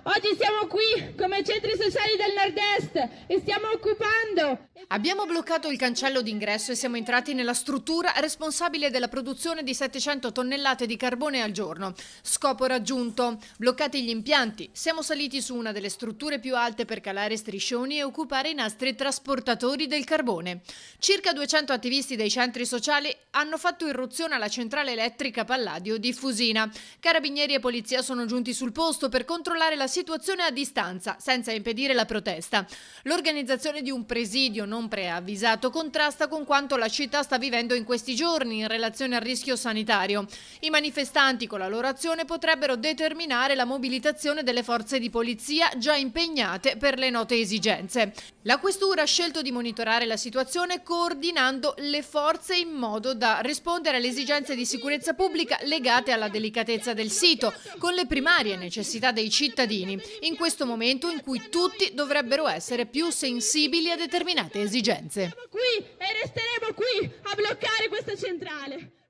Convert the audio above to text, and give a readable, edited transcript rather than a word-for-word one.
Oggi siamo qui come centri sociali del nord-est e stiamo occupando. Abbiamo bloccato il cancello d'ingresso e siamo entrati nella struttura responsabile della produzione di 700 tonnellate di carbone al giorno. Scopo raggiunto. Bloccati gli impianti. Siamo saliti su una delle strutture più alte per calare striscioni e occupare i nastri trasportatori del carbone. Circa 200 attivisti dei centri sociali hanno fatto irruzione alla centrale elettrica Palladio di Fusina. Carabinieri e polizia sono giunti sul posto per controllare la situazione a distanza, senza impedire la protesta. L'organizzazione di un presidio non preavvisato contrasta con quanto la città sta vivendo in questi giorni in relazione al rischio sanitario. I manifestanti con la loro azione potrebbero determinare la mobilitazione delle forze di polizia già impegnate per le note esigenze. La questura ha scelto di monitorare la situazione coordinando le forze in modo da rispondere alle esigenze di sicurezza pubblica legate alla delicatezza del sito, con le primarie necessità dei cittadini, in questo momento in cui tutti dovrebbero essere più sensibili a determinate esigenze. Siamo qui e resteremo qui a bloccare questa centrale.